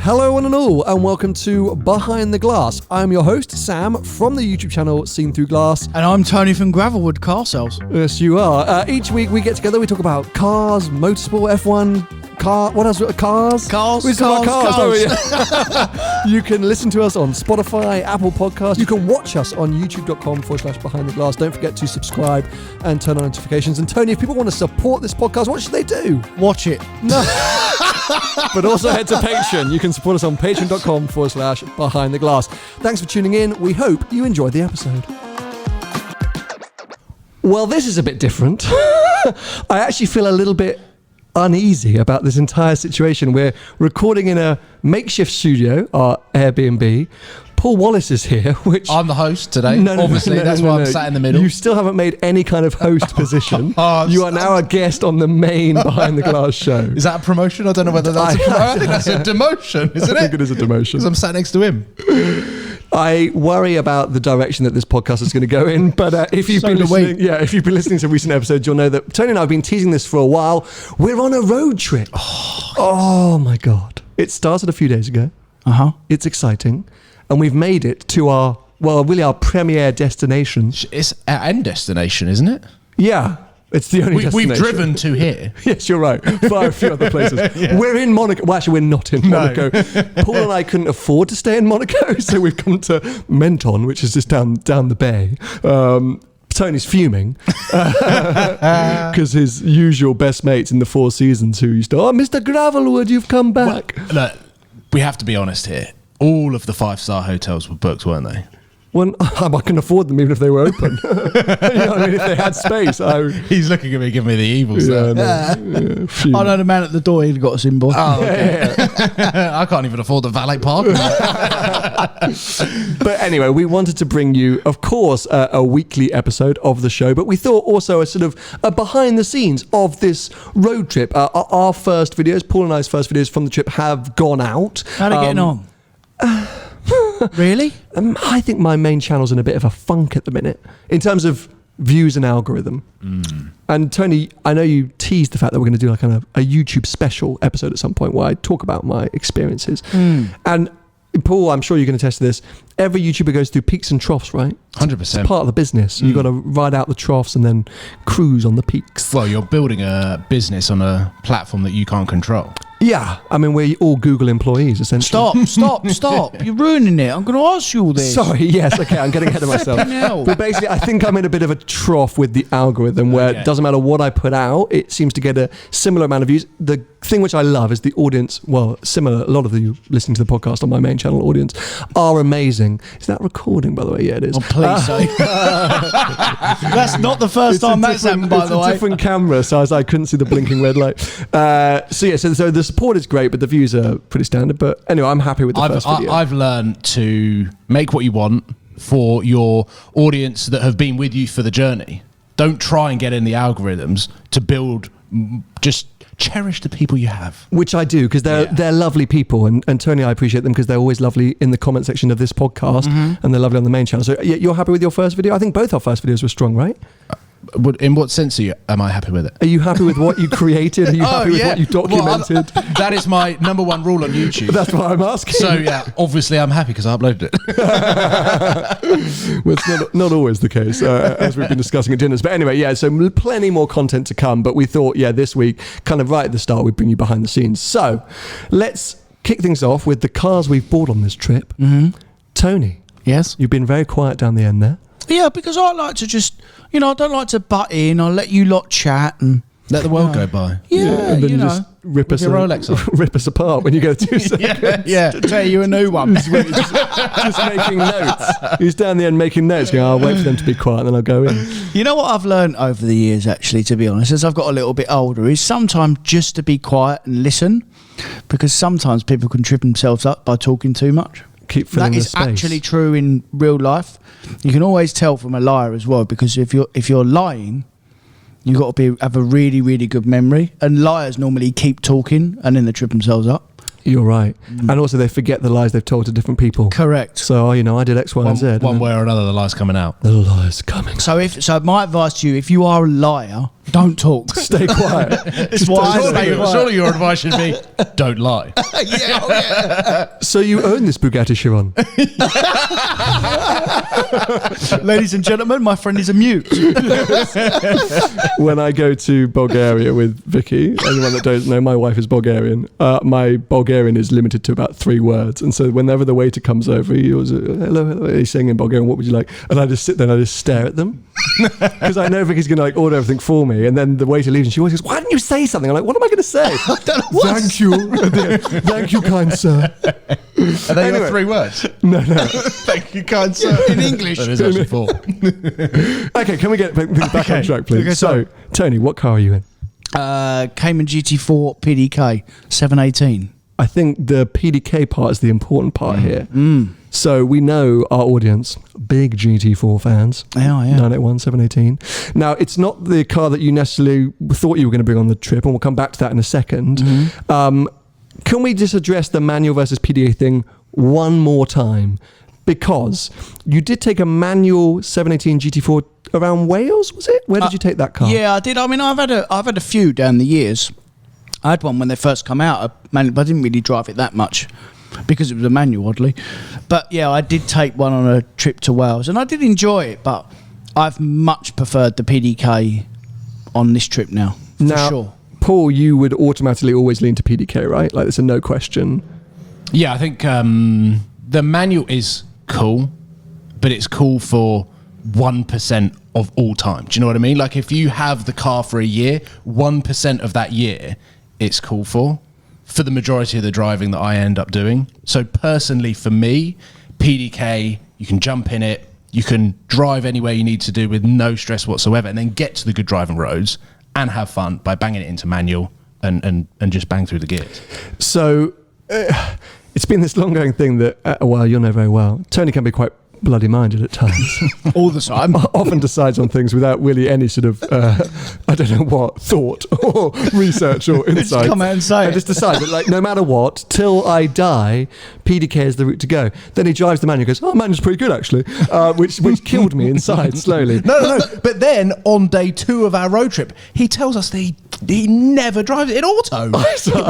Hello one and all, and welcome to Behind the Glass. I'm your host, Sam, from the YouTube channel Seen Through Glass. And I'm Tony from Gravelwood Car Sales. Yes, you are. Each week we get together, we talk about cars, motorsport, F1, what else? Cars? We talk about cars. You can listen to us on Spotify, Apple Podcasts. You can watch us on youtube.com/Behind the Glass. Don't forget to subscribe and turn on notifications. And Tony, if people want to support this podcast, what should they do? Watch it. No. But also head to Patreon. You can support us on patreon.com/Behind the Glass. Thanks for tuning in. We hope you enjoyed the episode. Well, this is a bit different. I actually feel a little bit uneasy about this entire situation. We're recording in a makeshift studio, our Airbnb. Paul Wallace is here, which... I'm the host today, obviously. That's why I'm sat in the middle. You still haven't made any kind of host position. You are now a guest on the main Behind the Glass show. Is that a promotion? I don't know whether that's I think that's a demotion, isn't it? I think it is a demotion. Because I'm sat next to him. I worry about the direction that this podcast is going to go in, but if you've been listening to recent episodes, you'll know that Tony and I have been teasing this for a while. We're on a road trip. Oh my God. It started a few days ago. It's exciting. And we've made it to our premier destination. It's our end destination, isn't it? Yeah. It's the only destination. We've driven to here. Yes, you're right. By a few other places. Yeah. We're in Monaco. Well, actually, we're not in Monaco. Paul and I couldn't afford to stay in Monaco, so we've come to Menton, which is just down the bay. Tony's fuming because his usual best mates in the Four Seasons who used to, Mr. Gravelwood, you've come back. Well, look, we have to be honest here. All of the 5-star hotels were booked, weren't they? Well, I can afford them even if they were open. You know what I mean? If they had space. He's looking at me, giving me the evils there. I know the man at the door, he'd got us in, boy. Oh, okay. I can't even afford the valet park. But anyway, we wanted to bring you, of course, a weekly episode of the show, but we thought also a sort of a behind the scenes of this road trip. Our first videos, Paul and I's first videos from the trip have gone out. How are they getting on? Really? I think my main channel's in a bit of a funk at the minute in terms of views and algorithm. And Tony, I know you teased the fact that we're going to do like a YouTube special episode at some point where I talk about my experiences. And Paul, I'm sure you can attest to this. Every YouTuber goes through peaks and troughs, right? 100%. It's part of the business. You've got to ride out the troughs and then cruise on the peaks. Well, you're building a business on a platform that you can't control. Yeah, I mean, we're all Google employees, essentially. Stop. You're ruining it. I'm going to ask you all this. Sorry, yes, okay, I'm getting ahead of myself. But basically, I think I'm in a bit of a trough with the algorithm where it doesn't matter what I put out, it seems to get a similar amount of views. The thing which I love is the audience, well, similar, a lot of you listening to the podcast on my main channel audience are amazing. Is that recording, by the way? Yeah, it is. Oh, please say. That's not the first time that's happened, by the way. It's a different camera, so I couldn't see the blinking red light. So the support is great, but the views are pretty standard. But anyway, I'm happy with the first video. I've learned to make what you want for your audience that have been with you for the journey. Don't try and get in the algorithms to build, just cherish the people you have. Which I do, because they're lovely people. And Tony, I appreciate them because they're always lovely in the comment section of this podcast and they're lovely on the main channel. So you're happy with your first video? I think both our first videos were strong, right? In what sense am I happy with it? Are you happy with what you created? Are you happy with what you documented? Well, that is my number one rule on YouTube. That's what I'm asking. So yeah, obviously I'm happy because I uploaded it. Well, it's not always the case, as we've been discussing at dinners. But anyway, yeah, so plenty more content to come. But we thought, this week, kind of right at the start, we'd bring you behind the scenes. So let's kick things off with the cars we've bought on this trip. Tony. Yes? You've been very quiet down the end there. Yeah, because I like to just, I don't like to butt in. I'll let you lot chat and let the world go by. Yeah, and then just rip us apart when you go 2 seconds. Yeah, to tell you a new one. just making notes. He's down the end making notes, going, I'll wait for them to be quiet and then I'll go in. You know what I've learned over the years, actually, to be honest, as I've got a little bit older, is sometimes just to be quiet and listen, because sometimes people can trip themselves up by talking too much. Keep filling that the is space. Actually true in real life. You can always tell from a liar as well, because if you're lying, you've got to have a really, really good memory. And liars normally keep talking and then they trip themselves up. You're right. And also they forget the lies they've told to different people. Correct. So, I did X, Y, and Z. One way or another, the lie's coming out. The lie's coming. So my advice to you, if you are a liar, don't talk. Stay quiet. Surely your advice should be, don't lie. So you own this Bugatti Chiron? Ladies and gentlemen, my friend is a mute. When I go to Bulgaria with Vicky, anyone that doesn't know, my wife is Bulgarian. My Bulgarian is limited to about 3 words. And so whenever the waiter comes over, he goes, hello, he's saying in Bulgarian, what would you like? And I just sit there and I just stare at them. Because I know Vicky's going to order everything for me. And then the waiter leaves and she always goes, why didn't you say something? I'm like, what am I going to say? Thank you. Thank you, kind sir. Are they your 3 words? No. Thank you, kind sir. In English. That is actually 4. Okay, can we get back on track, please? Okay, so, Tony, what car are you in? Cayman GT4 PDK 718. I think the PDK part is the important part here. So we know our audience, big GT4 fans. Yeah. 981, 718. Now, it's not the car that you necessarily thought you were going to bring on the trip, and we'll come back to that in a second. Can we just address the manual versus PDK thing one more time? Because you did take a manual 718 GT4 around Wales, was it? Where did you take that car? Yeah, I did. I mean, I've had a few down the years. I had one when they first come out, but I didn't really drive it that much because it was a manual, oddly. But yeah, I did take one on a trip to Wales, and I did enjoy it. But I've much preferred the PDK on this trip now, for sure. Paul, you would automatically always lean to PDK, right? Like, it's a no question. Yeah, I think the manual is cool, but it's cool for 1% of all time. Do you know what I mean? Like, if you have the car for a year, 1% of that year, it's cool for the majority of the driving that I end up doing. So personally, for me, PDK, you can jump in it, you can drive anywhere you need to do with no stress whatsoever, and then get to the good driving roads and have fun by banging it into manual and just bang through the gears. So it's been this long-going thing that, well, you'll know very well, Tony can be quite bloody minded at times. All the time. Often decides on things without really any sort of, I don't know what, thought or research or insight. Just come out and say it. Just decide that, like, no matter what, till I die, PDK is the route to go. Then he drives the manual and goes, oh, manual's pretty good, actually, which killed me inside slowly. No. But then on day 2 of our road trip, he tells us that he never drives it in auto.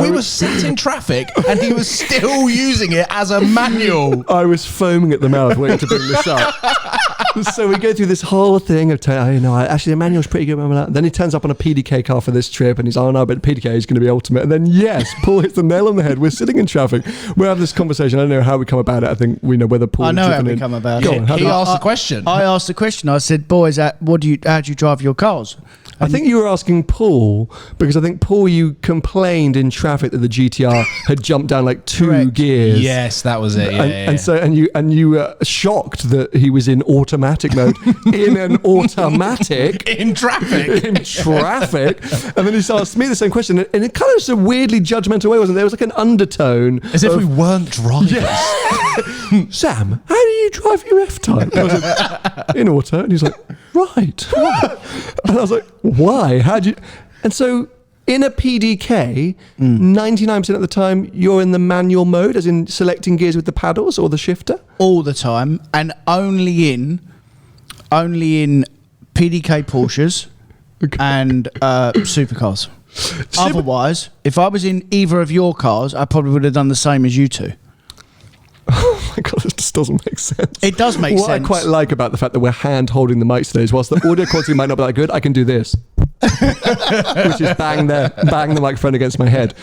We were sat in traffic and he was still using it as a manual. I was foaming at the mouth waiting to bring this up. So we go through this whole thing of, actually the manual's pretty good. Blah, blah, blah. Then he turns up on a PDK car for this trip and he's, oh no, but PDK is going to be ultimate. And then yes, Paul hits the nail on the head. We're sitting in traffic. We're having this conversation. I don't know how we come about it. I think we know whether Paul. I know how we come about it. He asked the question. I asked the question. I said, boys, how do you drive your cars? I think you were asking Paul because I think, Paul, you complained in traffic that the GTR had jumped down like 2 gears. Yes, that was it. And you were shocked that he was in automatic mode in an automatic in traffic. And then he asked me the same question, and it kind of was a weirdly judgmental way, wasn't there? There was like an undertone, as if we weren't drivers. Yeah. Sam, how do you drive your F-Type? I was like, in auto, and he's like, right. And I was like, why? How'd you? And so in a PDK, 99% of the time, you're in the manual mode, as in selecting gears with the paddles or the shifter? All the time, and only in PDK Porsches and supercars. Otherwise, if I was in either of your cars, I probably would have done the same as you two. Oh my God, this just doesn't make sense. It does make sense. What I quite like about the fact that we're hand holding the mics today is, whilst the audio quality might not be that good, I can do this. Which is bang the microphone against my head.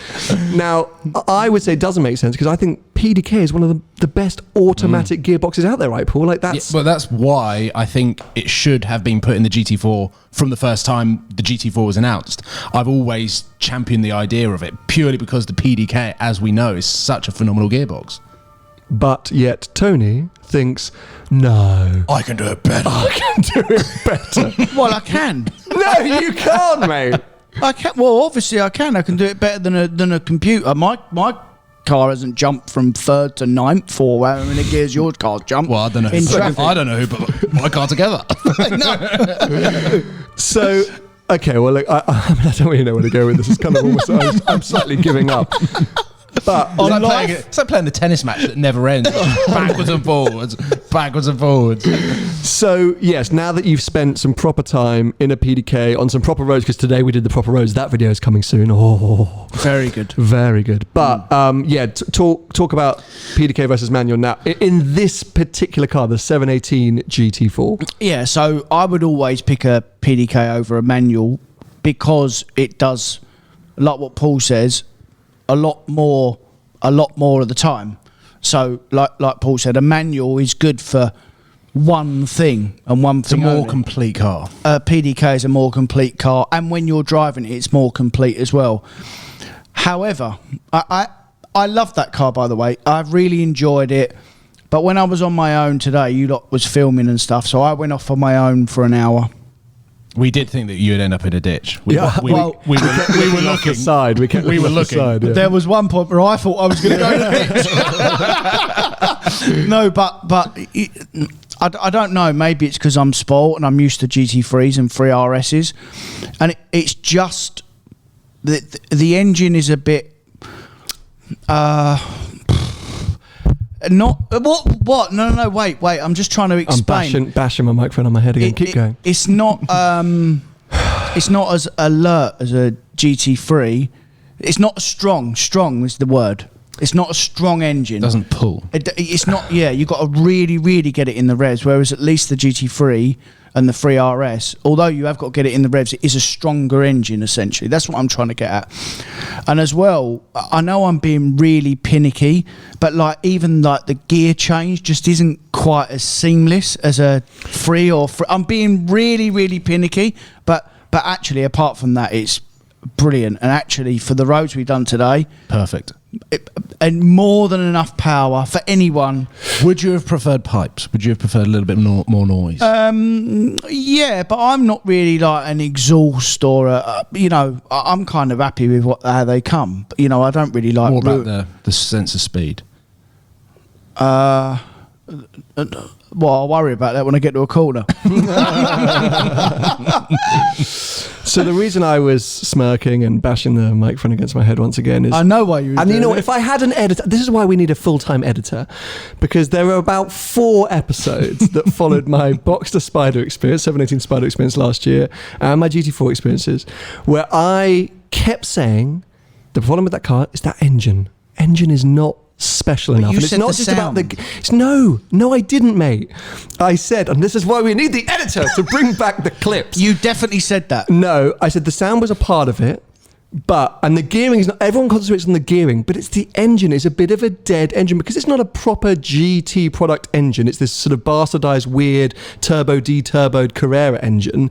Now, I would say it doesn't make sense because I think PDK is one of the best automatic gearboxes out there, right, Paul? Like that's. Yeah, but that's why I think it should have been put in the GT4 from the first time the GT4 was announced. I've always championed the idea of it purely because the PDK, as we know, is such a phenomenal gearbox. But yet Tony thinks, no, I can do it better. I can do it better. Well, I can. No, you can't, mate. I can. Well, obviously I can. I can do it better than a computer. My car hasn't jumped from 3rd to 9th or however many gears your car's jumped. Well, I don't know. I don't know who put my car together. So, okay, well, look, I don't really know where to go with this. It's kind of almost, I'm slightly giving up. But it's like playing the tennis match that never ends. Backwards and forwards, backwards and forwards. So, yes, now that you've spent some proper time in a PDK on some proper roads, because today we did the proper roads, that video is coming soon. Oh, very good. Very good. But, talk about PDK versus manual now. In this particular car, the 718 GT4. Yeah, so I would always pick a PDK over a manual because it does, like what Paul says, a lot more of the time. So, like Paul said, a manual is good for one thing and one thing. It's a more only. complete car. PDK is a more complete car, and when you're driving it, it's more complete as well. However, I love that car, by the way. I've really enjoyed it. But when I was on my own today, you lot was filming and stuff, so I went off on my own for an hour. We did think that you would end up in a ditch. We were looking. Aside. We were looking. Aside, yeah. There was one point where I thought I was going to go in the ditch. No, but I don't know. Maybe it's because I'm spoiled and I'm used to GT3s and 3RSs, and it's just the engine is a bit. Not what? No. Wait. I'm just trying to explain. I'm bashing my microphone on my head again. Keep going. It's not. It's not as alert as a GT3. It's not as strong. Strong is the word. It's not a strong engine. It doesn't pull. It's not. Yeah, you got to really, really get it in the revs. Whereas at least the GT3 and the 3RS, although you have got to get it in the revs, it is a stronger engine, essentially. That's what I'm trying to get at. And as well, I know I'm being really pinicky, but even the gear change just isn't quite as seamless as a 3 or 3. I'm being really, really pinicky, but actually, apart from that, it's brilliant. And actually, for the roads we've done today, perfect. And more than enough power for anyone. Would you have preferred pipes? Would you have preferred a little bit more noise? Yeah, but I'm not really like an exhaust or I'm kind of happy with how they come. But, I don't really like. What about the sense of speed? Well, I'll worry about that when I get to a corner. So the reason I was smirking and bashing the microphone against my head once again is... I know why you were doing it. If I had an editor... This is why we need a full-time editor. Because there were about 4 episodes that followed my Boxster Spider experience, 718 Spider experience last year, and my GT4 experiences, where I kept saying, the problem with that car is that engine. Engine is not special enough. And it's not just about no, I didn't, mate. I said, and this is why we need the editor to bring back the clips. You definitely said that. No, I said the sound was a part of it, and the gearing is not. Everyone concentrates on the gearing, but it's the engine is a bit of a dead engine because it's not a proper GT product engine. It's this sort of bastardized, weird turboed Carrera engine.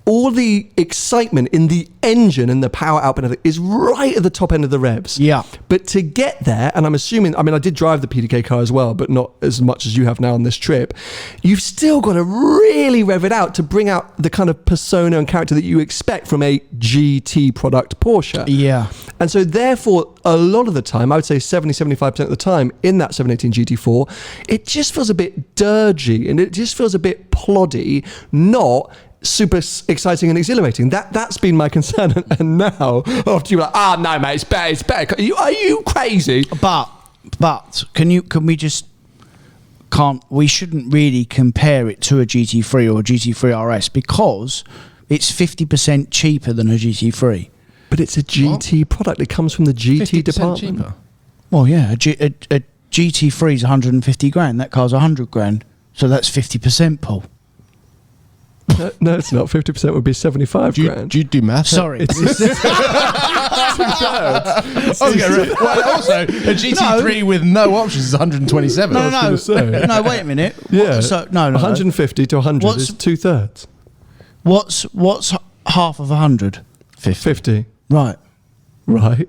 All the excitement in the engine and the power output of it is right at the top end of the revs. Yeah. But to get there, and I'm assuming, I did drive the PDK car as well, but not as much as you have now on this trip, you've still got to really rev it out to bring out the kind of persona and character that you expect from a GT product Porsche. Yeah. And so therefore, a lot of the time, I would say 70-75% of the time in that 718 GT4, it just feels a bit dirgy and it just feels a bit ploddy, not super exciting and exhilarating. That's been my concern. And now, after you're like, no, mate, it's better. Are you crazy? But we shouldn't really compare it to a GT3 or a GT3 RS because it's 50% cheaper than a GT3. But it's a GT product. It comes from the GT department. Cheaper. Well, yeah, a GT3 is 150 grand. That car's 100 grand. So that's 50%, Paul. No, it's not. 50% would be 75 grand. Do you do math? Sorry. Also, a GT3 with no options is 127. No, wait a minute. Yeah. No. 150 to 100 is 2/3. What's half of 100? 50. Right.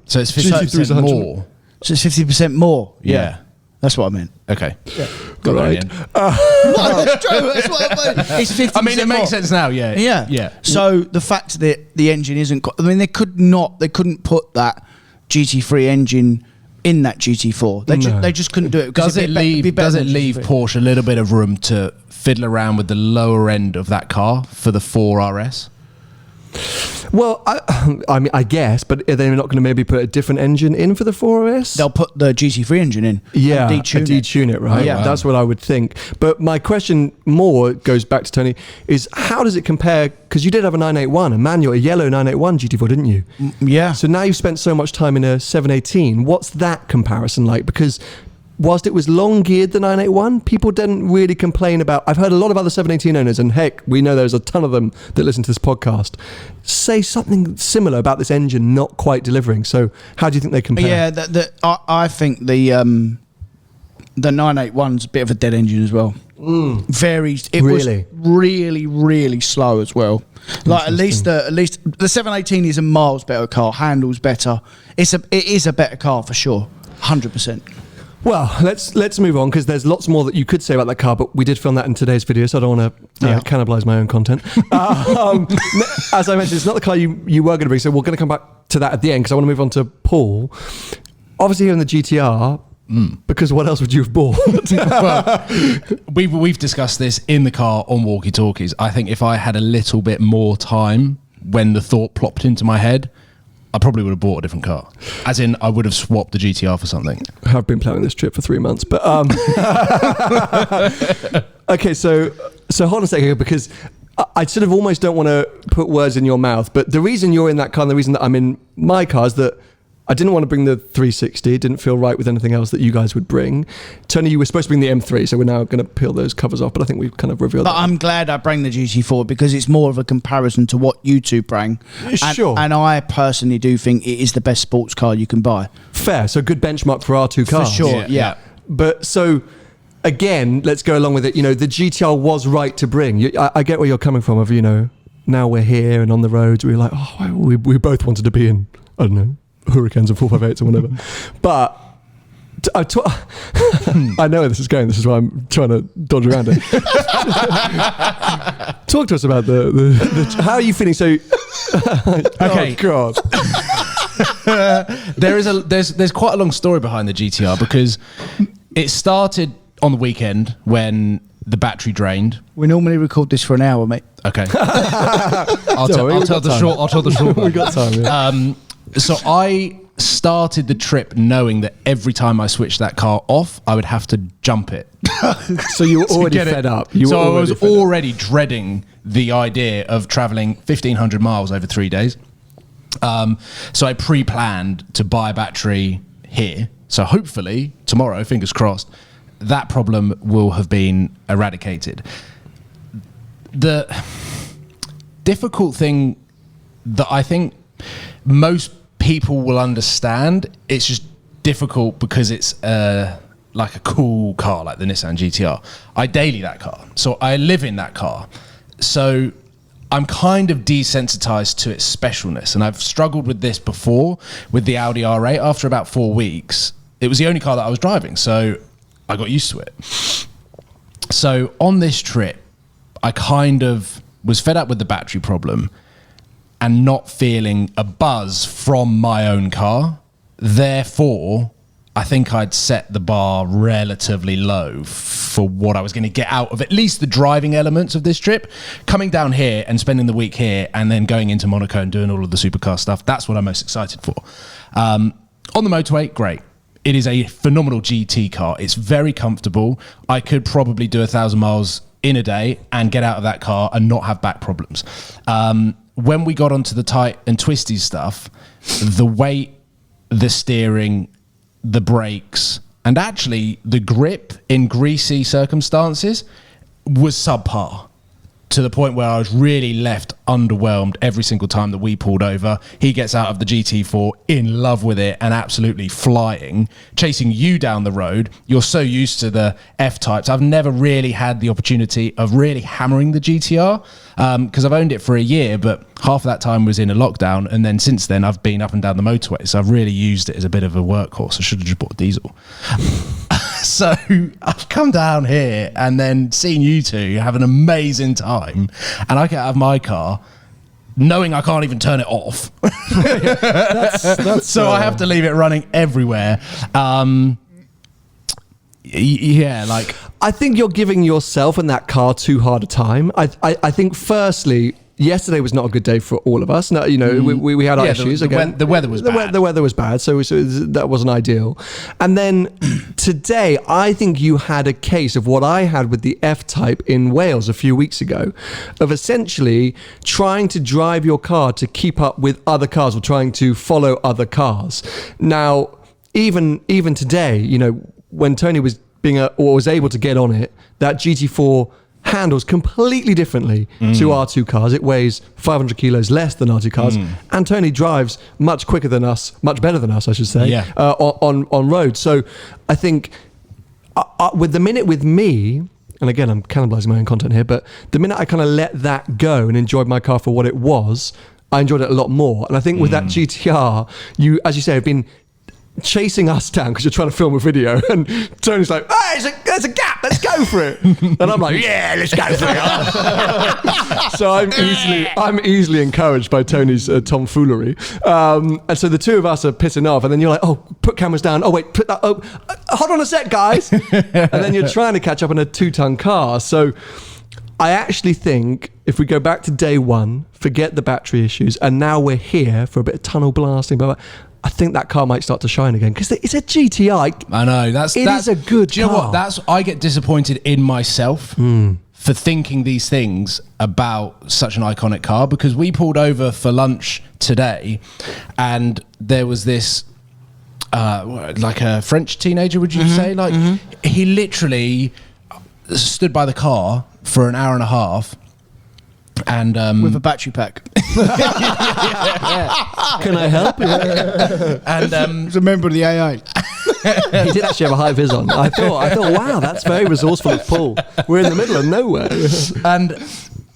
So it's 50% more. So it's 50% more. Yeah. That's what I meant. Okay. Yeah. Got right. That's true. That's what I meant. It's 50% it makes sense now. Yeah. Yeah. So the fact that the engine isn't... they couldn't put that GT3 engine in that GT4. They just couldn't do it. Does it leave Porsche a little bit of room to fiddle around with the lower end of that car for the 4RS? Well, I mean, I guess, but are they not going to maybe put a different engine in for the 4S? They'll put the GT3 engine in. Yeah, and detune it, right? Yeah. Wow. That's what I would think. But my question more goes back to Tony, is how does it compare? Because you did have a 981, a manual, a yellow 981 GT4, didn't you? Yeah. So now you've spent so much time in a 718. What's that comparison like? Because whilst it was long geared, the 981, people didn't really complain about. I've heard a lot of other 718 owners, and heck, we know there's a ton of them that listen to this podcast, say something similar about this engine not quite delivering. So how do you think they compare? Yeah, I think the 981's a bit of a dead engine as well. It was really, really slow as well. Like at least the 718 is a miles better car, handles better. It is a better car for sure, 100%. Well, let's move on, because there's lots more that you could say about that car, but we did film that in today's video, so I don't want to cannibalise my own content. As I mentioned, it's not the car you were going to bring, so we're going to come back to that at the end, because I want to move on to Paul. Obviously, here in the GTR, because what else would you have bought? Well, we've discussed this in the car on walkie-talkies. I think if I had a little bit more time when the thought plopped into my head, I probably would have bought a different car. As in, I would have swapped the GTR for something. I've been planning this trip for 3 months, but okay, so hold on a second, because I sort of almost don't want to put words in your mouth, but the reason you're in that car and the reason that I'm in my car is that I didn't want to bring the 360. It didn't feel right with anything else that you guys would bring. Tony, you were supposed to bring the M3, so we're now going to peel those covers off, but I think we've kind of revealed that. But I'm glad I bring the GT4 because it's more of a comparison to what you two bring. Sure. And I personally do think it is the best sports car you can buy. Fair, so good benchmark for our two cars. For sure, yeah. But so, again, let's go along with it. You know, the GTR was right to bring. I get where you're coming from of, you know, now we're here and on the roads, we're like, oh, we both wanted to be in, I don't know, Hurricanes and 458s or whatever. But I know where this is going. This is why I'm trying to dodge around it. Talk to us about the how are you feeling? So, okay, oh God. There's quite a long story behind the GTR, because it started on the weekend when the battery drained. We normally record this for an hour, mate. Okay. I'll tell the short one. We got time. Yeah. So I started the trip knowing that every time I switched that car off, I would have to jump it. So you were already fed up. I was already dreading the idea of traveling 1,500 miles over 3 days. So I pre-planned to buy a battery here. So hopefully tomorrow, fingers crossed, that problem will have been eradicated. The difficult thing that I think most people will understand, it's just difficult because it's like a cool car like the Nissan GTR. I daily that car, so I live in that car, so I'm kind of desensitized to its specialness, and I've struggled with this before with the Audi R8. After about 4 weeks, it was the only car that I was driving, so I got used to it. So on this trip, I kind of was fed up with the battery problem and not feeling a buzz from my own car. Therefore, I think I'd set the bar relatively low for what I was going to get out of at least the driving elements of this trip. Coming down here and spending the week here and then going into Monaco and doing all of the supercar stuff, that's what I'm most excited for. On the motorway, great. It is a phenomenal GT car. It's very comfortable. I could probably do 1,000 miles in a day and get out of that car and not have back problems. When we got onto the tight and twisty stuff, the weight, the steering, the brakes, and actually the grip in greasy circumstances was subpar, to the point where I was really left underwhelmed every single time that we pulled over. He gets out of the GT4 in love with it and absolutely flying, chasing you down the road. You're so used to the F-types. I've never really had the opportunity of really hammering the GTR because I've owned it for a year, but half of that time was in a lockdown, and then since then I've been up and down the motorway, so I've really used it as a bit of a workhorse. I should have just bought a diesel. So I've come down here and then seen you two have an amazing time, and I get out of my car knowing I can't even turn it off. So I have to leave it running everywhere. Yeah, like, I think you're giving yourself and that car too hard a time. I think firstly, yesterday was not a good day for all of us. No, we had our issues again. The weather was bad. The weather was bad, so that wasn't ideal. And then today, I think you had a case of what I had with the F-Type in Wales a few weeks ago, of essentially trying to drive your car to keep up with other cars or trying to follow other cars. Now, even today, when Tony was was able to get on it, that GT4 handles completely differently to R2 cars. It weighs 500 kilos less than R2 cars, and Tony drives much quicker than us, much better than us, I should say, on road. So I think with me, and again, I'm cannibalizing my own content here, but the minute I kind of let that go and enjoyed my car for what it was, I enjoyed it a lot more. And I think with that GTR, you, as you say, have been chasing us down because you're trying to film a video, and Tony's like, hey, there's a gap, let's go for it. And I'm like, yeah, let's go for it. So I'm easily encouraged by Tony's tomfoolery. And so the two of us are pissing off, and then you're like, oh, put cameras down. Oh, wait, hold on a sec, guys. And then you're trying to catch up in a 2-ton car. So I actually think if we go back to day one, forget the battery issues, and now we're here for a bit of tunnel blasting, blah, blah, I think that car might start to shine again because it's a GTI. I know it is a good car. Do you know what? I get disappointed in myself for thinking these things about such an iconic car, because we pulled over for lunch today, and there was this like a French teenager, would you say? Like he literally stood by the car for an hour and a half. And with a battery pack. Can I help? And he's a member of the AA. He did actually have a high vis on. I thought, wow, that's very resourceful of Paul. We're in the middle of nowhere. And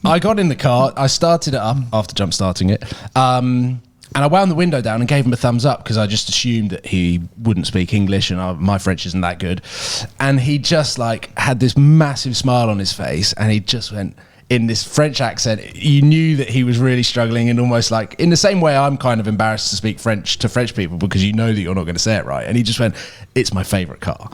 I got in the car. I started it up after jump starting it. And I wound the window down and gave him a thumbs up because I just assumed that he wouldn't speak English and my French isn't that good. And he just had this massive smile on his face, and he just went, in this French accent, you knew that he was really struggling, and almost like in the same way I'm kind of embarrassed to speak French to French people because you know that you're not going to say it right. And he just went, it's my favourite car.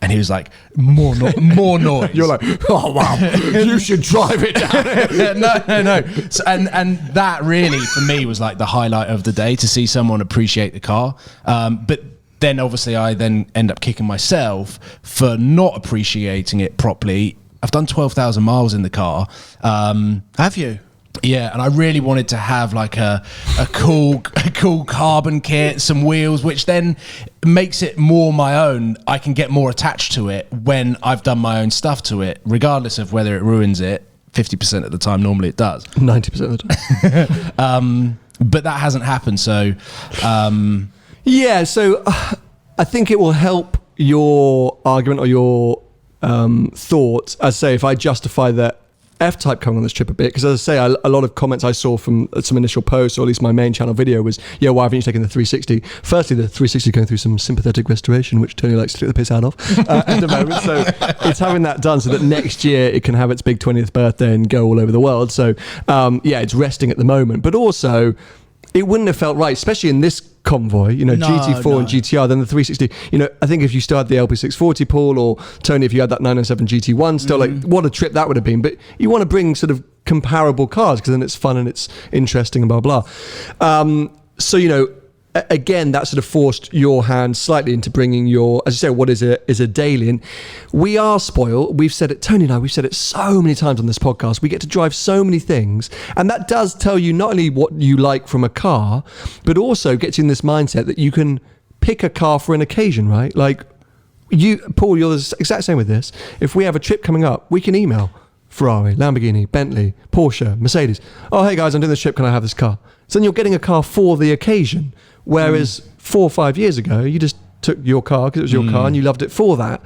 And he was like, more noise. You're like, oh wow, you should drive it down. No. So, and that really for me was like the highlight of the day, to see someone appreciate the car. But then obviously I then end up kicking myself for not appreciating it properly. I've done 12,000 miles in the car. Have you? Yeah, and I really wanted to have like a cool carbon kit, some wheels, which then makes it more my own. I can get more attached to it when I've done my own stuff to it, regardless of whether it ruins it. 50% of the time, normally it does. 90% of the time. But that hasn't happened, so... Yeah, so I think it will help your argument or your... thoughts, as say, if I justify that F-Type coming on this trip a bit, because as I say, a lot of comments I saw from some initial posts, or at least my main channel video was, yeah, why haven't you taken the 360? Firstly, the 360 is going through some sympathetic restoration, which Tony likes to take the piss out of at the moment. So it's having that done so that next year it can have its big 20th birthday and go all over the world. So yeah, it's resting at the moment, but also it wouldn't have felt right, especially in this convoy, GT4 and GTR, then the 360. I think if you still had the LP640, Paul, or Tony, if you had that 997 GT1, still like what a trip that would have been. But you want to bring sort of comparable cars because then it's fun and it's interesting and blah blah. So again, that sort of forced your hand slightly into bringing your, as you say, what is a daily. And we are spoiled. We've said it, Tony and I, we've said it so many times on this podcast. We get to drive so many things. And that does tell you not only what you like from a car, but also gets you in this mindset that you can pick a car for an occasion, right? Like you, Paul, you're the exact same with this. If we have a trip coming up, we can email Ferrari, Lamborghini, Bentley, Porsche, Mercedes. Oh, hey guys, I'm doing this trip. Can I have this car? So then you're getting a car for the occasion. Whereas 4 or 5 years ago, you just took your car because it was your car and you loved it for that.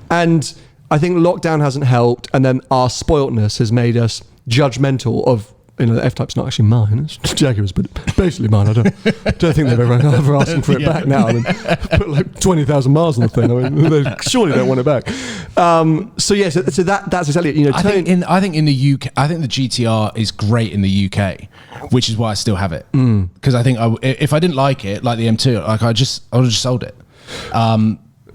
And I think lockdown hasn't helped. And then our spoiltness has made us judgmental of, the F-Type's not actually mine. It's Jaguar's, but basically mine. I don't think they've ever asking for it back now. And put like 20,000 miles on the thing. I mean, they surely don't want it back. So that's exactly it. I think in the UK, I think the GTR is great in the UK, which is why I still have it. Because I think if I didn't like it, like the M2, like I would have just sold it.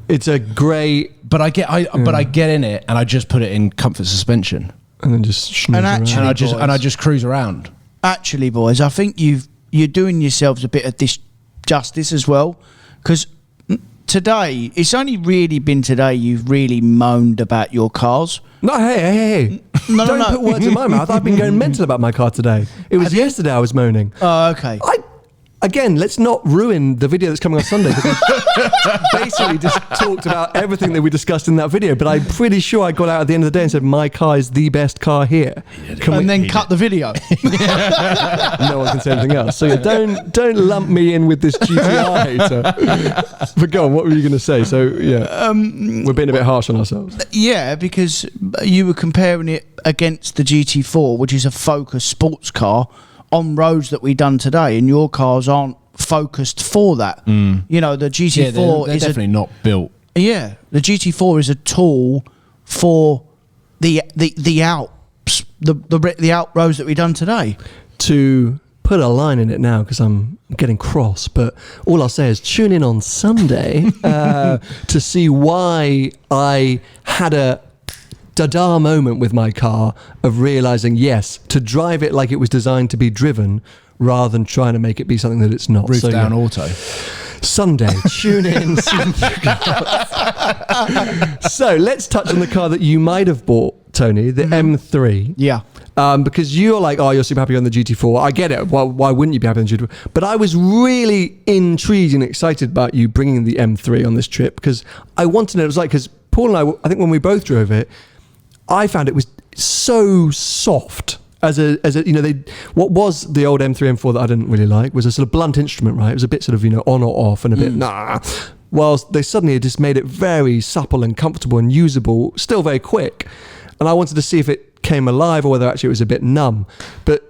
It's a great, but I get in it and I just put it in comfort suspension. And then just and I just cruise around. actually, boys, I think you're doing yourselves a bit of disjustice as well, because today, it's only really been today you've really moaned about your cars. No, hey. Don't put words in my mouth. I've been going mental about my car today. It was yesterday I was moaning. Oh, okay. Again, let's not ruin the video that's coming on Sunday, because we basically just talked about everything that we discussed in that video, but I'm pretty sure I got out at the end of the day and said, my car is the best car here. Then cut the video. No one can say anything else. So yeah, don't lump me in with this GTR hater. But go on, what were you going to say? So yeah, we're being a bit harsh on ourselves. Yeah, because you were comparing it against the GT4, which is a Focus sports car, on roads that we done today, and your cars aren't focused for that. You know, the GT4 they're is definitely not built. Yeah, the GT4 is a tool for the Alps, the Alp roads that we done today. To put a line in it now, because I'm getting cross, but all I'll say is tune in on Sunday to see why I had a dada moment with my car of realizing, yes, to drive it like it was designed to be driven rather than trying to make it be something that it's not. Roof down auto. Sunday, tune in. So let's touch on the car that you might have bought, Tony, the M3. Yeah. Because you're like, oh, you're super happy on the GT4. I get it. Why wouldn't you be happy on the GT4? But I was really intrigued and excited about you bringing the M3 on this trip, because I wanted to know what it was like, because Paul and I think when we both drove it, I found it was so soft as a what was the old M3 M4 that I didn't really like was a sort of blunt instrument, right? It was a bit sort of on or off and a bit whilst they suddenly had just made it very supple and comfortable and usable, still very quick. And I wanted to see if it came alive or whether actually it was a bit numb. But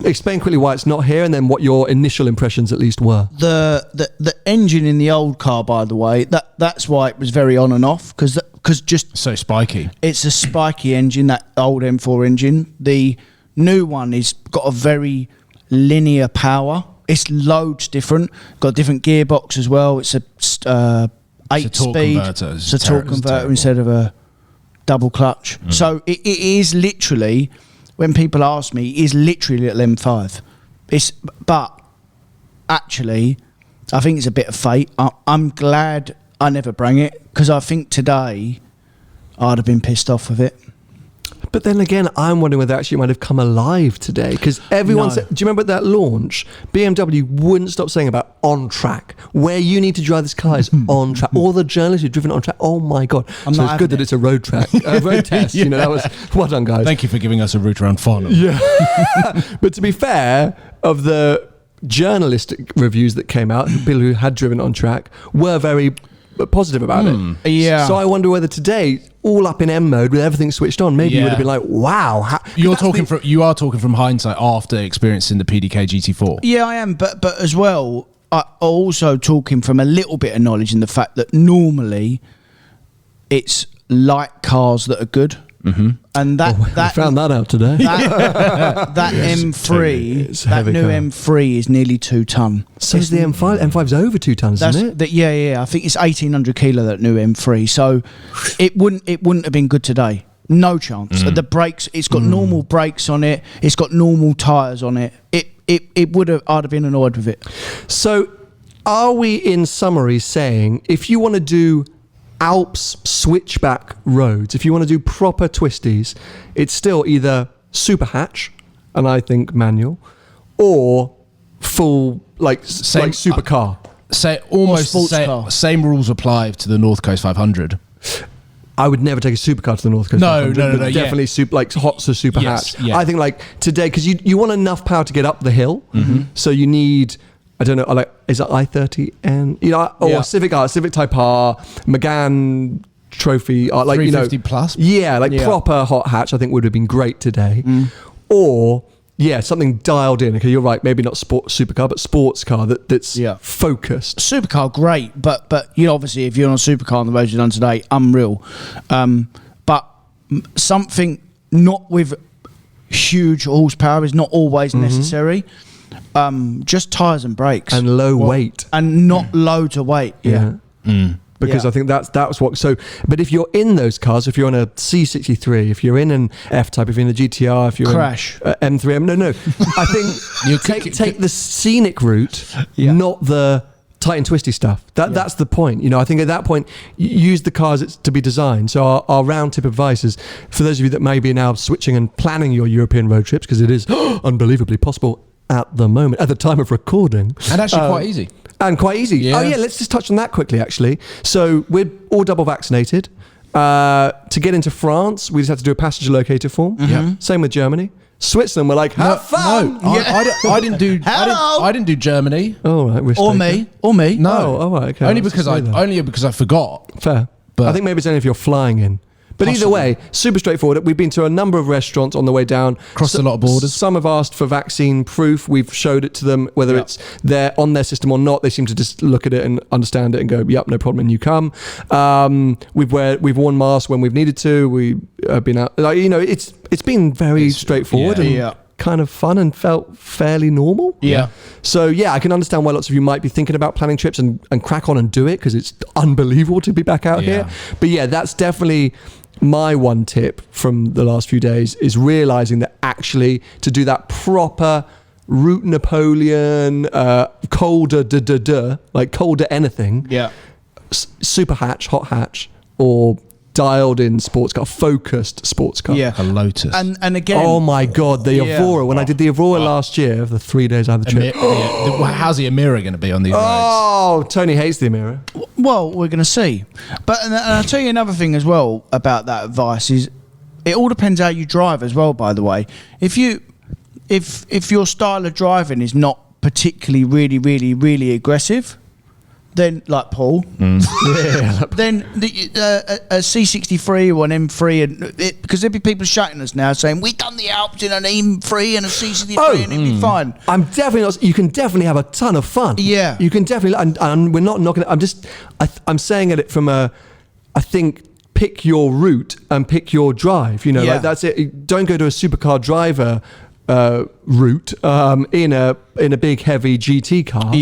explain quickly why it's not here, and then what your initial impressions at least were. The engine in the old car, by the way, that's why it was very on and off, because just so spiky. It's a spiky engine, that old M4 engine. The new one is got a very linear power. It's loads different. Got a different gearbox as well. It's a 8-speed. It's a torque converter instead of a double clutch. So it is literally, when people ask me, it is literally at M5. But actually, I think it's a bit of fate. I'm glad I never bring it, because I think today I'd have been pissed off with it. But then again, I'm wondering whether actually it might have come alive today, because everyone said, do you remember at that launch, BMW wouldn't stop saying about on track, where you need to drive this car is on track. All the journalists who've driven on track, oh my God. So it's good that it's a road track, a road test. Yeah. That was, well done, guys. Thank you for giving us a route around Farnham. Yeah. But to be fair, of the journalistic reviews that came out, people who had driven on track were very positive about it. Yeah. So I wonder whether today, all up in M mode with everything switched on, maybe you would have been like, wow. You are talking from hindsight after experiencing the PDK GT4. Yeah, I am. But as well, I'm also talking from a little bit of knowledge in the fact that normally it's light cars that are good. And that found that out today. That M3, that new M3 is nearly 2 ton. So is the M5. M5's over 2 tons, isn't it? Yeah. I think it's 1,800 kilo, that new M3. So it wouldn't have been good today. No chance. The brakes, it's got normal brakes on it. It's got normal tyres on it. It would have. I'd have been annoyed with it. So, are we in summary saying if you want to do Alps switchback roads, if you want to do proper twisties, it's still either super hatch, and I think manual, or full like supercar? Say almost same rules apply to the North Coast 500. I would never take a supercar to the North Coast. No. Definitely super super hatch. Yeah. I think like today, because you want enough power to get up the hill, so you need, I don't know, like, is it i30N? Or Civic Type R, Megane Trophy, like 350 plus. Yeah, proper hot hatch. I think would have been great today. Or something dialed in. Okay, you're right. Maybe not supercar, but sports car that's focused. Supercar, great, but obviously if you're on a supercar on the roads you've done today, unreal. But something not with huge horsepower is not always necessary. Just tyres and brakes and low weight and not loads of weight. because I think that's what. So, but if you're in those cars, if you're on a C63, if you're in an F-Type, if you're in a GTR, if you're Crash. in M3, no. I think you take the scenic route, not the tight and twisty stuff. That's the point. I think at that point, use the cars to be designed. So our round tip advice is for those of you that may be now switching and planning your European road trips, because it is unbelievably possible at the time of recording, and actually quite easy. And quite easy. Yeah. Oh yeah, let's just touch on that quickly. Actually, so we're all double vaccinated. To get into France, we just have to do a passenger locator form. Same with Germany. Switzerland, we're like, have fun. No, I didn't do. I didn't do Germany. Oh right, or me. No, right, okay. Only because I forgot. Fair. But I think maybe it's only if you're flying in. But either way, super straightforward. We've been to a number of restaurants on the way down. Crossed a lot of borders. Some have asked for vaccine proof. We've showed it to them, whether it's there on their system or not. They seem to just look at it and understand it and go, yep, no problem, and you come. We've worn masks when we've needed to. We have been out. It's been very straightforward and kind of fun and felt fairly normal. Yeah. So I can understand why lots of you might be thinking about planning trips and crack on and do it, because it's unbelievable to be back out here. But that's definitely my one tip from the last few days, is realizing that actually to do that proper route Napoleon, colder like colder anything, super hatch, hot hatch, or dialed in sports car, focused sports car. A Lotus. And again, oh my God, the Evora. When I did the Evora last year, of the 3 days I had the trip. How's the Emira going to be on these roads? Oh, Tony hates the Emira. Well, we're going to see. But and I'll tell you another thing as well about that advice is it all depends how you drive as well, by the way. If your style of driving is not particularly really, really, really aggressive, then like Paul, then a C63 or an M3, and because there'll be people shouting us now saying we've done the Alps in an M3 and a C63 and it'll be fine. I'm definitely not. You can definitely have a ton of fun. Yeah, you can definitely, and we're not knocking it. I'm saying it from I think pick your route and pick your drive. Like that's it. Don't go to a supercar driver route in a big heavy GT car.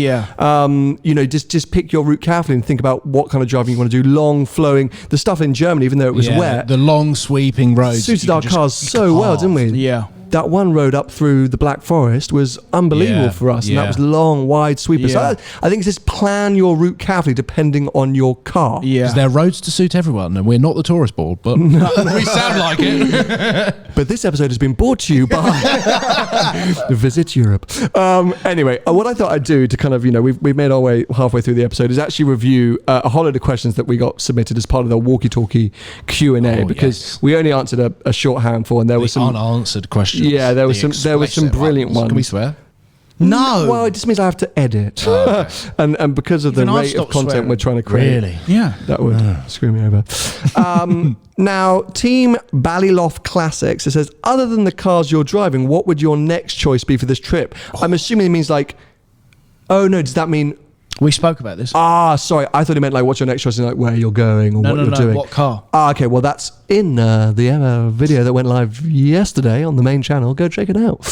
Just pick your route carefully and think about what kind of driving you want to do. Long flowing, the stuff in Germany, even though it was wet, the long sweeping roads suited our cars so well, didn't we? That one road up through the Black Forest was unbelievable for us, and that was long, wide sweepers. So I think it's just plan your route carefully depending on your car. Because there are roads to suit everyone, and we're not the tourist board, but we sound like it. But this episode has been brought to you by Visit Europe. Anyway, what I thought I'd do to kind of, we've made our way halfway through the episode, is actually review a whole load of questions that we got submitted as part of the walkie-talkie Q&A, we only answered a short handful, and there were some unanswered questions. Yeah, there was some brilliant ones. Can we swear? No. Well, it just means I have to edit. Okay. and because of Even the I rate of stopped content swearing. we're trying to create. Really? Yeah. That would screw me over. Now, Team Ballyloft Classics, it says, other than the cars you're driving, what would your next choice be for this trip? I'm assuming it means like, oh no, does that mean... We spoke about this. Sorry. I thought it meant like what's your next choice, like where you're going or what you're doing. What car? Okay, well that's in the video that went live yesterday on the main channel. Go check it out.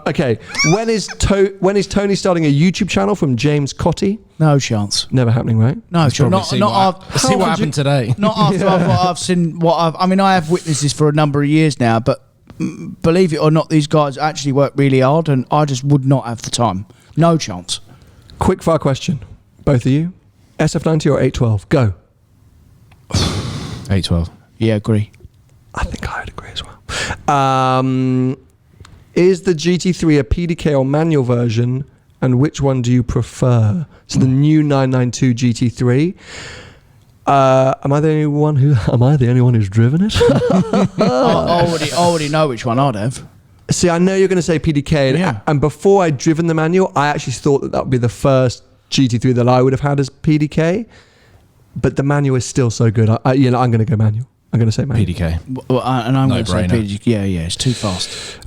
Okay, when is Tony starting a YouTube channel? From James Cotty. No chance. Never happening, right? No, sure. See what happened today. Not after I've seen I mean, I have witnessed this for a number of years now, but believe it or not, these guys actually work really hard, and I just would not have the time. No chance. Quick fire question, both of you. SF90 or 812? Go. 812. Yeah, agree. I think I would agree as well. Is the GT3 a PDK or manual version, and which one do you prefer? So the new 992 GT3. Am I the only one who's driven it? I already know which one I'd have. See, I know you're going to say PDK, and before I'd driven the manual, I actually thought that would be the first GT3 that I would have had as PDK. But the manual is still so good. I'm going to go manual. I'm going to say manual. PDK. Well, and I'm going to say No-brainer. PDK. Yeah, it's too fast.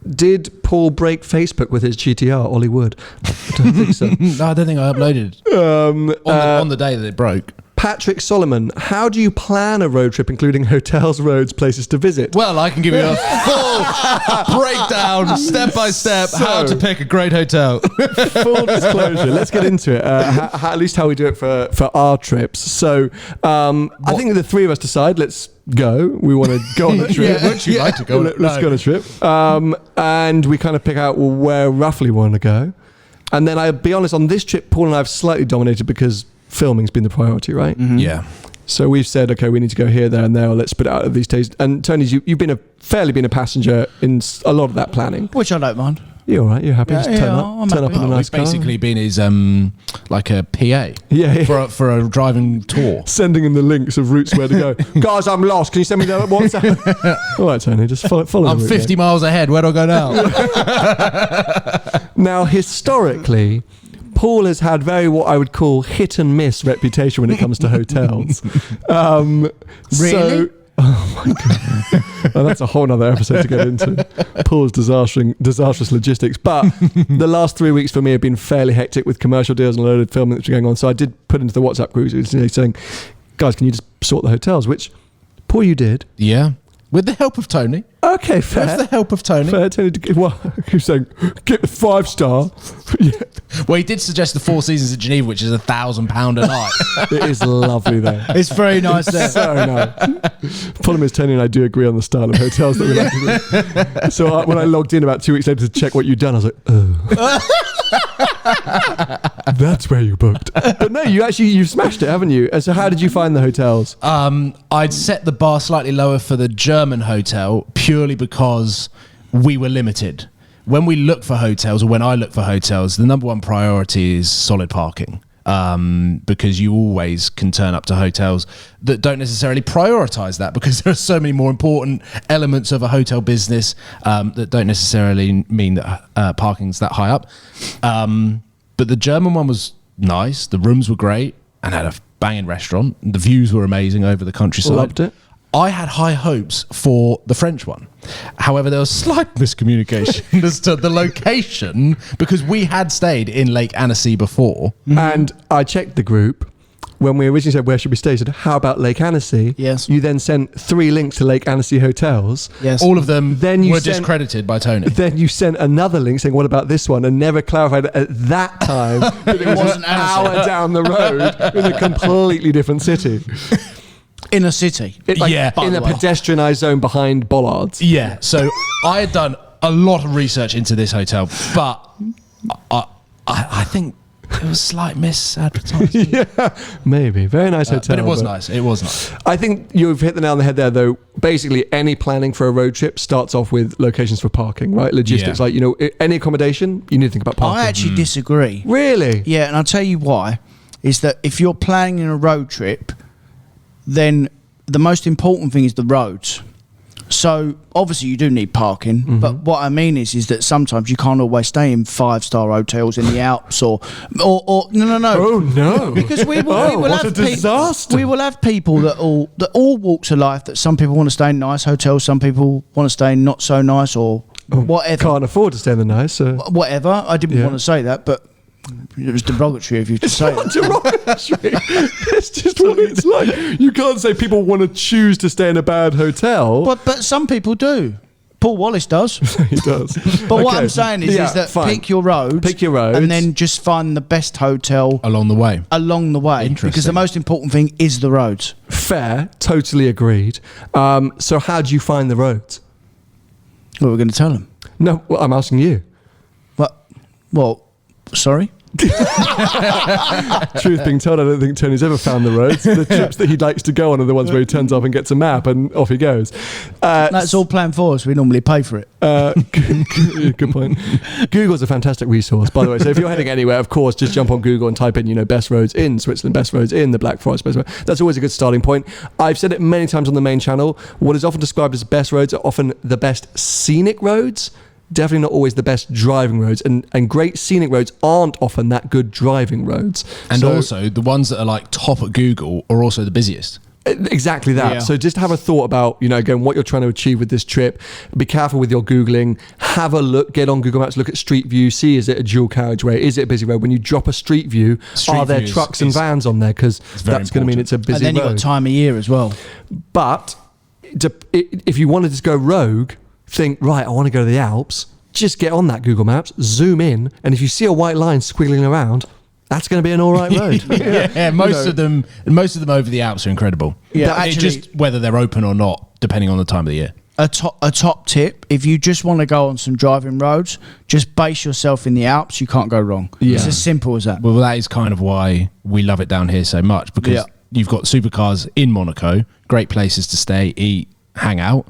Did Paul break Facebook with his GTR? Ollie Wood. I don't think so. No, I don't think I uploaded on the day that it broke. Patrick Solomon, how do you plan a road trip, including hotels, roads, places to visit? Well, I can give you a full breakdown, step by step, how to pick a great hotel. Full disclosure. Let's get into it. At least how we do it for our trips. So I think the three of us decide, let's go. We want to go on a trip. Would you like to go? Let's go on a trip. And we kind of pick out where roughly we want to go. And then I'll be honest, on this trip, Paul and I have slightly dominated because filming's been the priority, right? Mm-hmm. Yeah. So we've said, okay, we need to go here, there, and there. Or let's split it out of these days. And Tony, you've been fairly been a passenger in a lot of that planning, which I don't mind. You're all right. You're happy. Just turn up in a nice car. We've basically been his like a PA. Yeah. For a driving tour. Sending him the links of routes where to go. Guys, I'm lost. Can you send me the WhatsApp? All right, Tony, just follow. I'm 50 miles ahead. Where do I go now? Now, historically, Paul has had what I would call hit and miss reputation when it comes to hotels. Really? Oh my god! Well, that's a whole other episode to get into. Paul's disastrous logistics. But the last 3 weeks for me have been fairly hectic with commercial deals and a load of filming that's been going on. So I did put into the WhatsApp group saying, "Guys, can you just sort the hotels?" Which, Paul, you did. Yeah, with the help of Tony. Okay, fair. With the help of Tony. Fair, Tony. He's saying, get the 5-star. Yeah. Well, he did suggest the Four Seasons at Geneva, which is £1,000 a night. It is lovely there. It's very nice there. So nice. Problem is, Tony and I do agree on the style of hotels that we like to do. So when I logged in about 2 weeks later to check what you'd done, I was like, oh. That's where you booked. But no, you've smashed it, haven't you? And so how did you find the hotels? I'd set the bar slightly lower for the German hotel purely because we were limited. When we look for hotels, or when I look for hotels, the number one priority is solid parking. Because you always can turn up to hotels that don't necessarily prioritize that, because there are so many more important elements of a hotel business that don't necessarily mean that parking's that high up. But the German one was nice, the rooms were great, and had a banging restaurant. The views were amazing over the countryside. Loved it. I had high hopes for the French one. However, there was slight miscommunication as to the location, because we had stayed in Lake Annecy before. And I checked the group. When we originally said, where should we stay? I said, how about Lake Annecy? Yes. You then sent 3 links to Lake Annecy hotels. Yes. All of them were discredited by Tony. Then you sent another link saying, what about this one? And never clarified at that time that it was an hour down the road in a completely different city. In a city. In a pedestrianised zone behind bollards. Yeah, so I had done a lot of research into this hotel, but I think it was slight misadvertising. Yeah, maybe. Very nice hotel. But it was nice. It was nice. I think you've hit the nail on the head there, though. Basically, any planning for a road trip starts off with locations for parking, right? Logistics, like, any accommodation, you need to think about parking. I actually disagree. Really? Yeah, and I'll tell you why. Is that if you're planning a road trip, then the most important thing is the roads. So obviously you do need parking, but what I mean is that sometimes you can't always stay in 5-star hotels in the Alps or no. Oh no! Because we will have a disaster. We will have people that all walks of life. That some people want to stay in nice hotels, some people want to stay in not so nice or whatever. Can't afford to stay in the nice. Whatever. I didn't want to say that, but it was derogatory of you to say that. Derogatory. It's just what it's like. You can't say people want to choose to stay in a bad hotel. But some people do. Paul Wallace does. He does. But what I'm saying is that pick your roads. Pick your roads. And then just find the best hotel. Along the way. Interesting. Because the most important thing is the roads. Fair. Totally agreed. So how do you find the roads? Well, we're going to tell them. No, well, I'm asking you. Well, sorry? Truth being told, I don't think Tony's ever found the roads. The trips that he likes to go on are the ones where he turns up and gets a map and off he goes. That's all planned for us. We normally pay for it. Good point. Google's a fantastic resource, by the way. So if you're heading anywhere, of course, just jump on Google and type in, best roads in Switzerland, best roads in the Black Forest. That's always a good starting point. I've said it many times on the main channel. What is often described as best roads are often the best scenic roads. Definitely not always the best driving roads, and great scenic roads aren't often that good driving roads. And also, the ones that are like top at Google are also the busiest. Exactly that. Yeah. So just have a thought about, again, what you're trying to achieve with this trip. Be careful with your Googling. Have a look, get on Google Maps, look at Street View, see, is it a dual carriageway? Is it a busy road? When you drop a Street View, are there trucks and vans on there? Because that's going to mean it's a busy road. And then you've got time of year as well. But if you wanted to go rogue, think, right, I want to go to the Alps, just get on that Google Maps, zoom in, and if you see a white line squiggling around, that's going to be an all right road. Most of them over the Alps are incredible. Yeah, It's just whether they're open or not, depending on the time of the year. A top tip: if you just want to go on some driving roads, just base yourself in the Alps. You can't go wrong. Yeah. It's as simple as that. Well, that is kind of why we love it down here so much, because you've got supercars in Monaco, great places to stay, eat, hang out,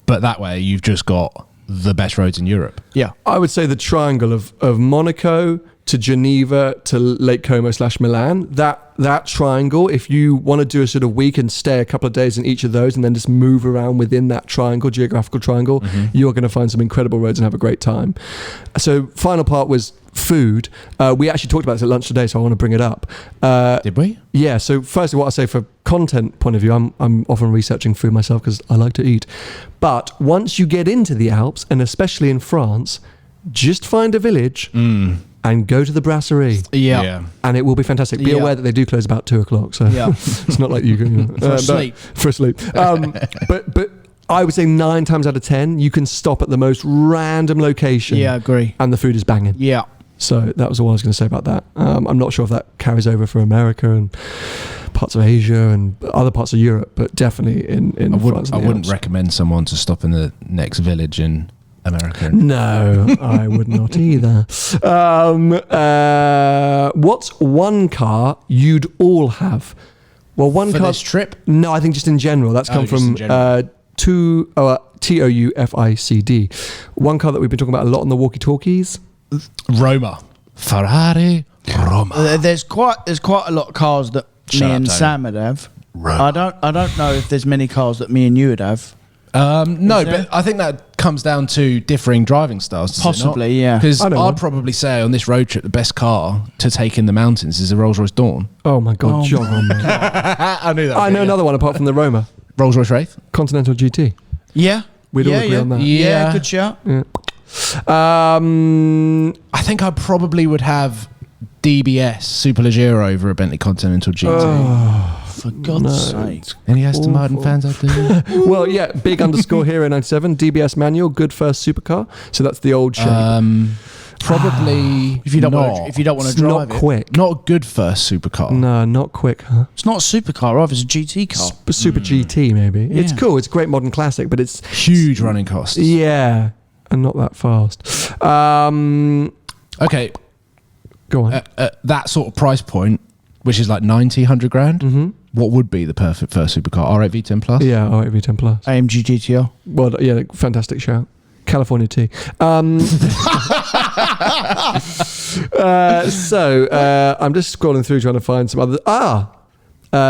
but that way you've just got the best roads in Europe. Yeah, I would say the triangle of Monaco to Geneva to Lake Como/Milan, that triangle, if you want to do a sort of week and stay a couple of days in each of those and then just move around within that geographical triangle, you're going to find some incredible roads and have a great time. So final part was food. We actually talked about this at lunch today, so I want to bring it up. Did we? Yeah, so firstly, what I say for content point of view, I'm often researching food myself because I like to eat. But once you get into the Alps, and especially in France, just find a village and go to the brasserie. Yeah. And it will be fantastic. Be aware that they do close about 2:00, so it's not like you can... For sleep. For sleep. But I would say 9 times out of 10, you can stop at the most random location. Yeah, I agree. And the food is banging. Yeah. So that was all I was going to say about that. I'm not sure if that carries over for America and parts of Asia and other parts of Europe, but definitely in France. I wouldn't recommend someone to stop in the next village in America. No, I would not either. What's one car you'd all have? Well, one for car. This trip? No, I think just in general. That's come from TOUFICD. One car that we've been talking about a lot on the walkie-talkies. Roma. Ferrari. Roma. There's quite a lot of cars that me and Sam would have. Roma. I don't know if there's many cars that me and you would have. No, but I think that comes down to differing driving styles. Possibly, yeah. Because I'd probably say on this road trip, the best car to take in the mountains is a Rolls-Royce Dawn. Oh my God, John. I knew that. I know another one apart from the Roma. Rolls-Royce Wraith. Continental GT. Yeah. We'd all agree on that. Yeah, good shout. Yeah. I think I probably would have DBS Superleggero over a Bentley Continental GT. Oh, for God's sake. Any Aston Martin fans out there? Well, yeah, big underscore Hero 97, DBS manual, good first supercar. So that's the old shape. Probably if you don't want to drive not quick. Not a good first supercar. No, not quick, huh? It's not a supercar, either. It's a GT car. Super GT, maybe. Yeah. It's cool. It's a great modern classic, but it's huge running costs. Yeah, and not that fast. Okay. Go on. At that sort of price point, which is like 90, 100 grand, what would be the perfect first supercar? R8 V10 Plus? Yeah, R8 V10 Plus. AMG GTR. Well, yeah, fantastic shout. California T. So I'm just scrolling through trying to find some other.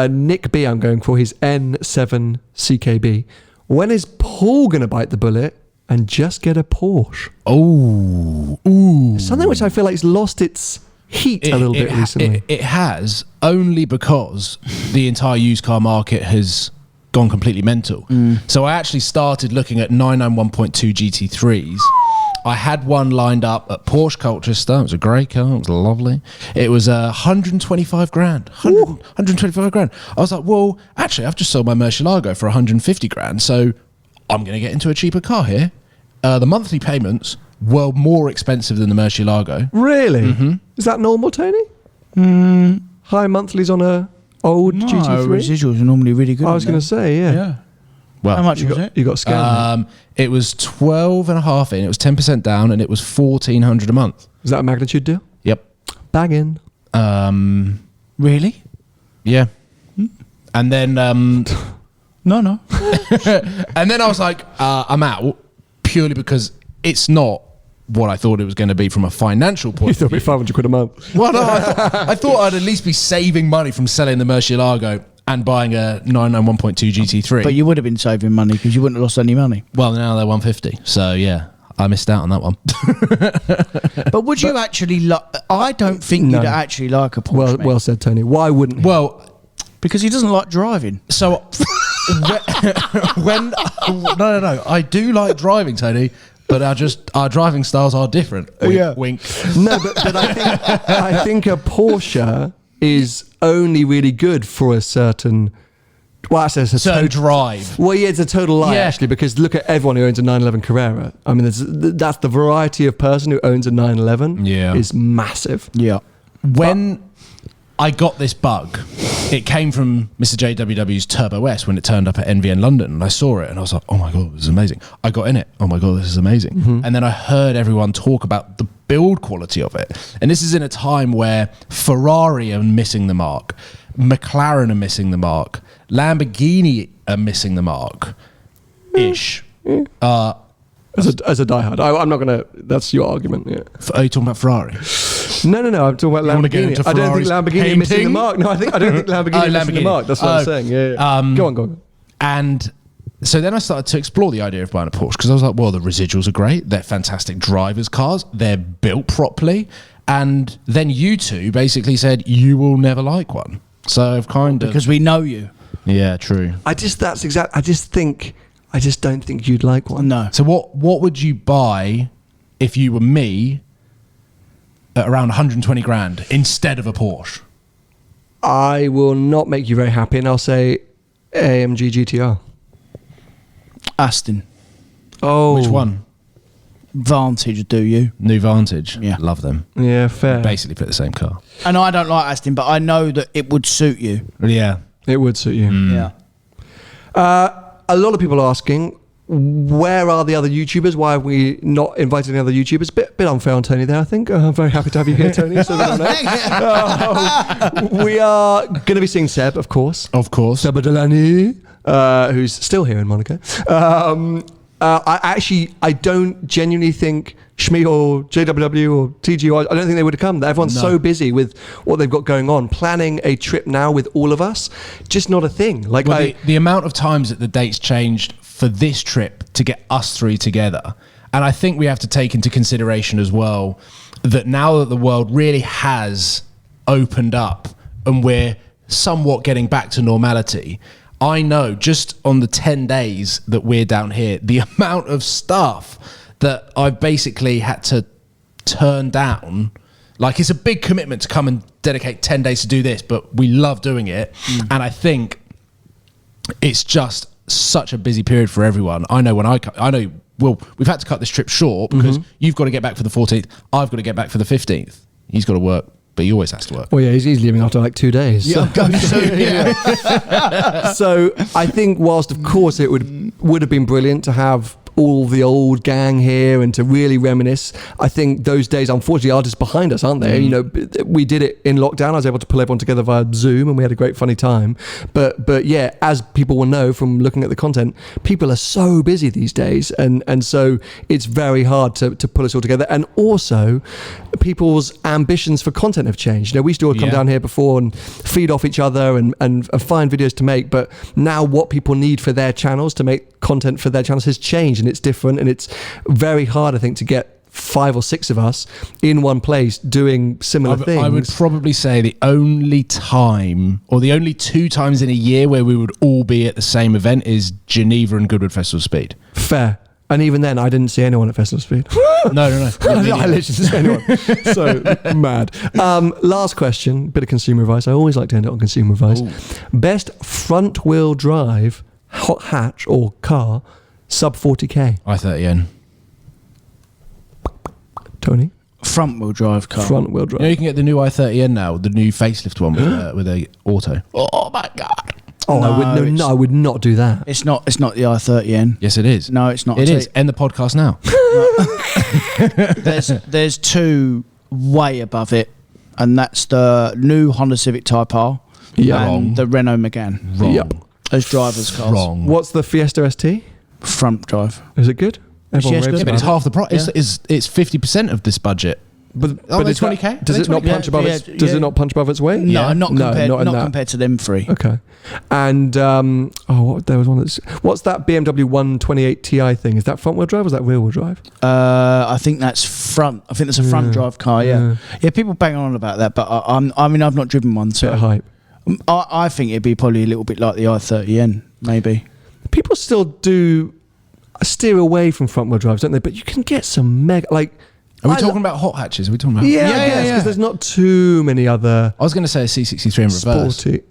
Nick B. I'm going for his N7 CKB. When is Paul going to bite the bullet and just get a Porsche? Ooh. Something which I feel like has lost its heat a little bit recently. It has, only because the entire used car market has gone completely mental. So I actually started looking at 991.2 GT3s. I had one lined up at Porsche Colchester. It was a grey car. It was lovely. It was 125 grand. 125 grand. I was like, well, actually, I've just sold my Murcielago for 150 grand, so I'm going to get into a cheaper car here. The monthly payments were more expensive than the Murcielago. Really? Is that normal, Tony? High monthlies on a old GT3? Residuals are normally really good. I was going to say, yeah. Well, how much was it? You got scammed. It was 12.5 in. It was 10% down, and it was 1,400 a month. Is that a magnitude deal? Yep. Bagging. Really? Yeah. And then No. and then I was like, I'm out, purely because it's not what I thought it was going to be from a financial point You thought it'd be 500 quid a month. Well, no, I thought I'd at least be saving money from selling the Murcielago and buying a 991.2 GT3. But you would have been saving money because you wouldn't have lost any money. Well, now they're 150. So, yeah, I missed out on that one. But would you actually like... I don't think you'd actually like a Porsche. Well said, Tony. Why wouldn't he? Well, Because he doesn't like driving. So when no, I do like driving, Tony, but our driving styles are different. Wink, wink. No, but I think a Porsche is only really good for a certain. Well, it's a certain drive. Well, yeah, it's a total lie actually, because look at everyone who owns a 911 Carrera. I mean, that's the variety of person who owns a 911 is massive. Yeah. When I got this bug, it came from Mr. JWW's Turbo S when it turned up at NVN London, and I saw it and I was like, oh my God, this is amazing. I got in it. Oh my God, this is amazing. Mm-hmm. And then I heard everyone talk about the build quality of it. And this is in a time where Ferrari are missing the mark, McLaren are missing the mark, Lamborghini are missing the mark ish. As a diehard, I'm not gonna. That's your argument. Yeah. Are you talking about Ferrari? No. I'm talking about Lamborghini. I don't think Lamborghini are missing the mark. No, I don't think Lamborghini are missing the mark. That's what I'm saying. Yeah. Go on. And so then I started to explore the idea of buying a Porsche, because I was like, well, the residuals are great. They're fantastic drivers' cars. They're built properly. And then you two basically said you will never like one. So I've kind of, because we know you. Yeah, true. I just don't think you'd like one. No. So what would you buy if you were me at around 120 grand instead of a Porsche? I will not make you very happy, and I'll say AMG GTR. Aston. Oh. Which one? Vantage, do you? New Vantage. Yeah. Love them. Yeah, fair. Basically fit the same car. And I don't like Aston, but I know that it would suit you. Yeah. It would suit you. Yeah. A lot of people are asking, where are the other YouTubers? Why have we not invited any other YouTubers? Bit unfair on Tony there, I think. I'm very happy to have you here, Tony. So we are going to be seeing Seb, of course. Of course. Seb Delany, who's still here in Monaco. I don't genuinely think Shmi or JWW or TG, I don't think they would have come. Everyone's so busy with what they've got going on. Planning a trip now with all of us, just not a thing. Like, well, the amount of times that the dates changed for this trip to get us three together. And I think we have to take into consideration as well that now that the world really has opened up and we're somewhat getting back to normality, I know just on the 10 days that we're down here, the amount of stuff that I've basically had to turn down. Like, it's a big commitment to come and dedicate 10 days to do this, but we love doing it. And I think it's just such a busy period for everyone. I know we've had to cut this trip short because you've got to get back for the 14th. I've got to get back for the 15th. He's got to work, but he always has to work. Well, yeah, he's leaving after like 2 days. Yeah, so I think whilst of course it would have been brilliant to have all the old gang here and to really reminisce, I think those days unfortunately are just behind us, aren't they? You know, we did it in lockdown. I was able to pull everyone together via Zoom and we had a great funny time, but yeah, as people will know from looking at the content, people are so busy these days, and so it's very hard to pull us all together. And also people's ambitions for content have changed. You know, we used to all come down here before and feed off each other and find videos to make, but now what people need for their channels, to make content for their channels, has changed, and it's different, and it's very hard, I think, to get 5 or 6 of us in one place doing similar things. I would probably say the only time, or the only 2 times in a year where we would all be at the same event is Geneva and Goodwood Festival Speed. Fair. And even then, I didn't see anyone at Festival Speed. No. I literally didn't see anyone. So mad. Last question, bit of consumer advice. I always like to end it on consumer advice. Ooh. Best front-wheel drive hot hatch or car sub 40k. i30N. Tony? Front-wheel drive car. Front-wheel drive. You know, you can get the new i30N now, the new facelift one with a auto. Oh my God. Oh, no, I would not do that. It's not the i30N. Yes, it is. No, it's not. It is. End the podcast now. There's 2 way above it, and that's the new Honda Civic Type R and the Renault Megane. Wrong. Yep. As drivers' cars. Wrong. What's the Fiesta ST? Front drive. Is it good? Yes, but it's half the price. Yeah. It's 50% of this budget. But it's 20k. Does it not punch above its? Does it not punch above its weight? No, not compared to them 3. Okay. And there was one that's. What's that BMW 128 Ti thing? Is that front wheel drive or is that rear wheel drive? I think that's front. I think that's a front drive car. Yeah. People bang on about that, but I mean I've not driven one, so bit of hype. I think it'd be probably a little bit like the i30N, maybe. People still do steer away from front wheel drives, don't they? But you can get some mega, like. Are we talking about hot hatches? Are we talking about? Yeah, I guess, because there's not too many other. I was going to say a C63 in reverse. Sporty.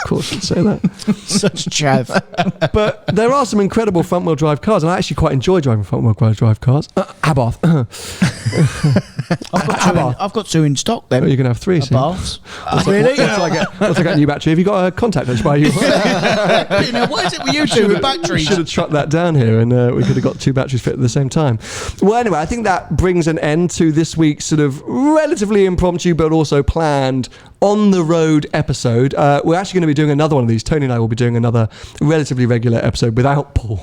Of course, I'd say that. Such a chav. But there are some incredible front wheel drive cars, and I actually quite enjoy driving front wheel drive cars. Abarth. I've got 2 in stock then. Oh, you're going to have 3 soon. Abarths. Really? Once I get a new battery, have you got a contact? I'll just buy you one. What is it with you two with batteries? Should have trucked that down here, and we could have got 2 batteries fit at the same time. Well, anyway, I think that brings an end to this week's sort of relatively impromptu but also planned on the road episode. We're actually going to be doing another one of these. Tony and I will be doing another relatively regular episode without Paul.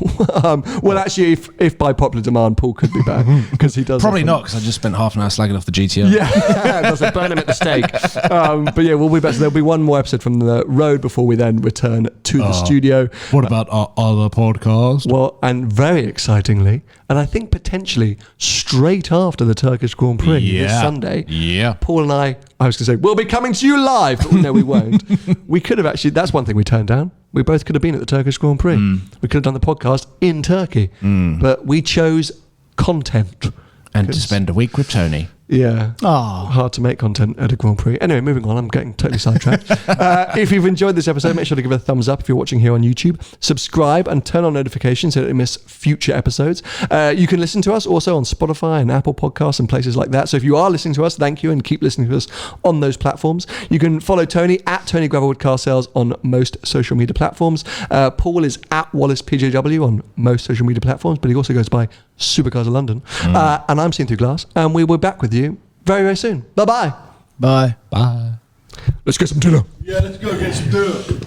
Well, actually, if by popular demand, Paul could be back, because he does. Probably not, because I just spent half an hour slagging off the GTO. Yeah, that's a burn him at the stake. But yeah, we'll be back. So there'll be one more episode from the road before we then return to the studio. What about our other podcast? Well, and very excitingly, and I think potentially straight after the Turkish Grand Prix this Sunday, Paul and I was going to say, we'll be coming to you live, but no, we won't. We could have actually, that's one thing we turned down. We both could have been at the Turkish Grand Prix. We could have done the podcast in Turkey, but we chose content. And to spend a week with Tony. Yeah. Hard to make content at a Grand Prix. Anyway, moving on. I'm getting totally sidetracked. If you've enjoyed this episode, make sure to give it a thumbs up if you're watching here on YouTube. Subscribe and turn on notifications so that you miss future episodes. You can listen to us also on Spotify and Apple Podcasts and places like that. So if you are listening to us, thank you, and keep listening to us on those platforms. You can follow Tony at Tony Gravelwood Car Sales on most social media platforms. Paul is at Wallace PJW on most social media platforms, but he also goes by Supercars of London. And I'm Seen Through Glass, and we will be back with you very, very soon. Bye-bye. Bye. Bye. Let's get some dinner. Yeah, let's go get some dinner.